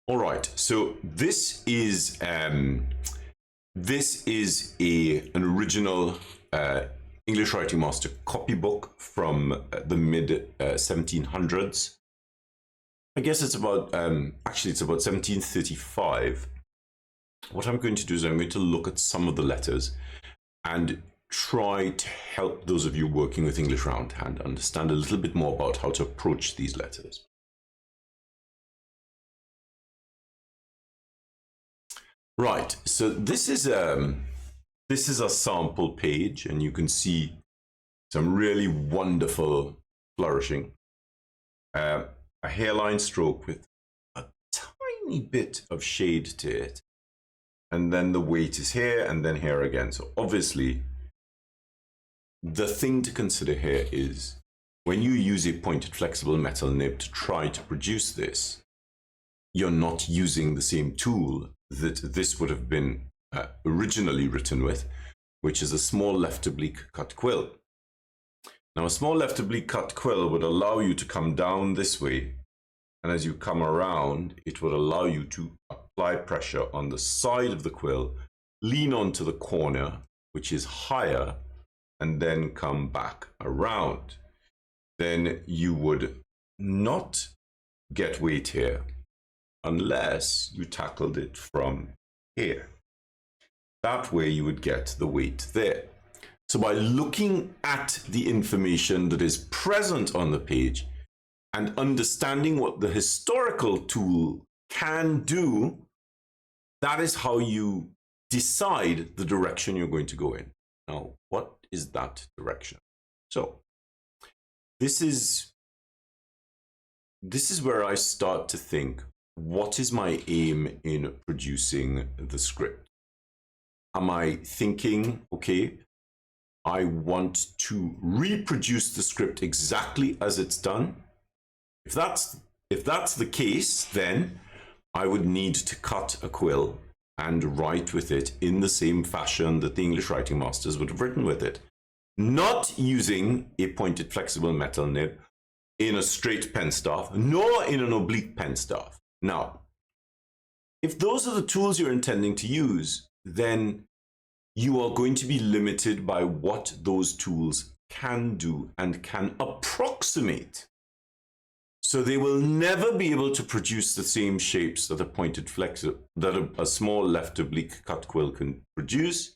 All right, so this is an original English Writing Master copybook from the mid 1700s. I guess it's about actually it's about 1735. What I'm going to do is I'm going to look at some of the letters and try to help those of you working with English Roundhand understand a little bit more about how to approach these letters. Right, so this is a sample page, and you can see some really wonderful flourishing. A hairline stroke with a tiny bit of shade to it, and then the weight is here and then here again. So obviously, the thing to consider here is when you use a pointed flexible metal nib to try to produce this, you're not using the same tool that this would have been originally written with, which is a small left oblique cut quill. Now, a small left oblique cut quill would allow you to come down this way, and as you come around, it would allow you to apply pressure on the side of the quill, lean onto the corner, which is higher, and then come back around. Then you would not get weight here unless you tackled it from here. That way you would get the weight there. So by looking at the information that is present on the page and understanding what the historical tool can do, that is how you decide the direction you're going to go in. Now, what is that direction? So this is where I start to think, what is my aim in producing the script? Am I thinking, okay, I want to reproduce the script exactly as it's done? If that's the case, then I would need to cut a quill and write with it in the same fashion that the English Writing Masters would have written with it. Not using a pointed flexible metal nib in a straight pen staff, nor in an oblique pen staff. Now, if those are the tools you're intending to use, then you are going to be limited by what those tools can do and can approximate. So they will never be able to produce the same shapes that a small left oblique cut quill can produce.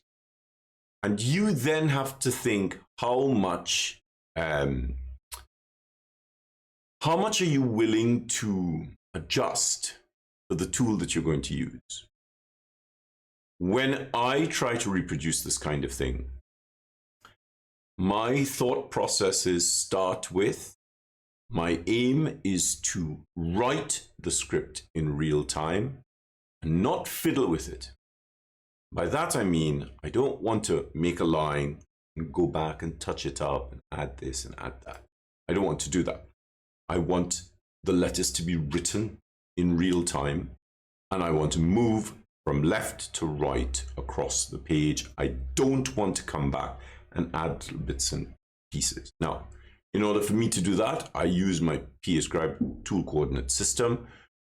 And you then have to think, how much are you willing to adjust for the tool that you're going to use? When I try to reproduce this kind of thing, my thought processes start with, my aim is to write the script in real time and not fiddle with it. By that I mean, I don't want to make a line and go back and touch it up and add this and add that. I don't want to do that. I want the letters to be written in real time, and I want to move from left to right across the page. I don't want to come back and add little bits and pieces. Now, in order for me to do that, I use my PAScribe tool coordinate system,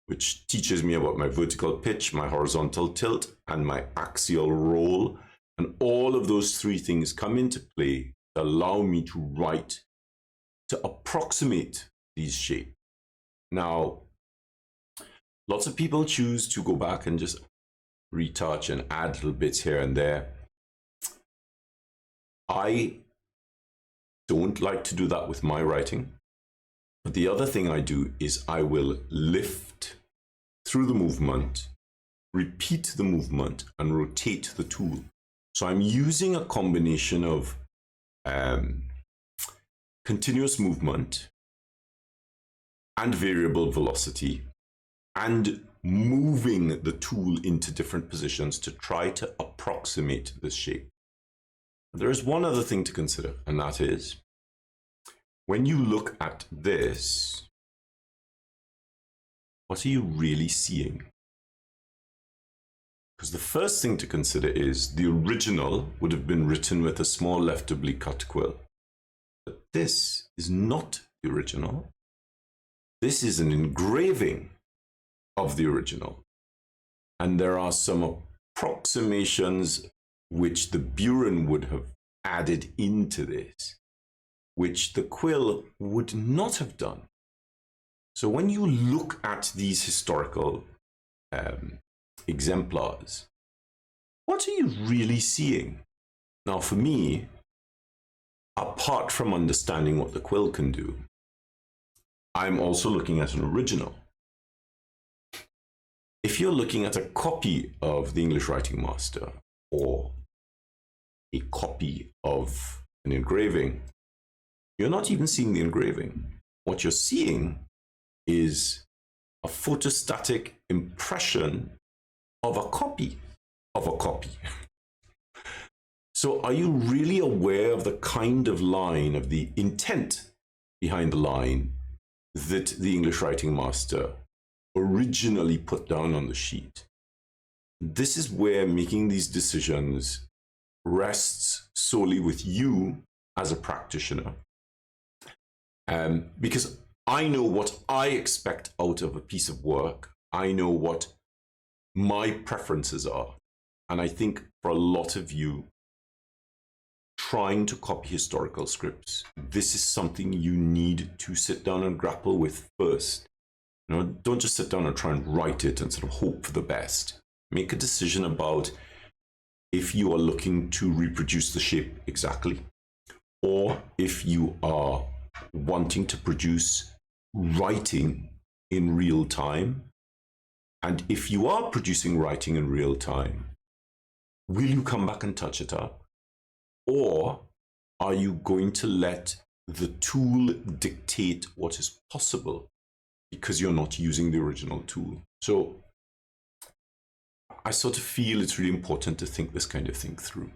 which teaches me about my vertical pitch, my horizontal tilt, and my axial roll. And all of those three things come into play to allow me to write, to approximate these shapes. Now, lots of people choose to go back and just retouch and add little bits here and there. I don't like to do that with my writing. But the other thing I do is I will lift through the movement, repeat the movement, and rotate the tool. So I'm using a combination of continuous movement and variable velocity, and moving the tool into different positions to try to approximate this shape. There is one other thing to consider, and that is, when you look at this, what are you really seeing? Because the first thing to consider is the original would have been written with a small left oblique cut quill. But this is not the original. This is an engraving. of the original. And there are some approximations which the Buren would have added into this, which the quill would not have done. So when you look at these historical exemplars, what are you really seeing? Now, for me, apart from understanding what the quill can do, I'm also looking at an original. If you're looking at a copy of the English Writing Master or a copy of an engraving, you're not even seeing the engraving. What you're seeing is a photostatic impression of a copy of a copy. So are you really aware of the kind of line, of the intent behind the line that the English Writing Master originally put down on the sheet? This is where making these decisions rests solely with you as a practitioner. Because I know what I expect out of a piece of work. I know what my preferences are. And I think for a lot of you, trying to copy historical scripts, this is something you need to sit down and grapple with first. You know, don't just sit down and try and write it and sort of hope for the best. Make a decision about if you are looking to reproduce the shape exactly, or if you are wanting to produce writing in real time. And if you are producing writing in real time, will you come back and touch it up? Or are you going to let the tool dictate what is possible because you're not using the original tool? So I sort of feel it's really important to think this kind of thing through.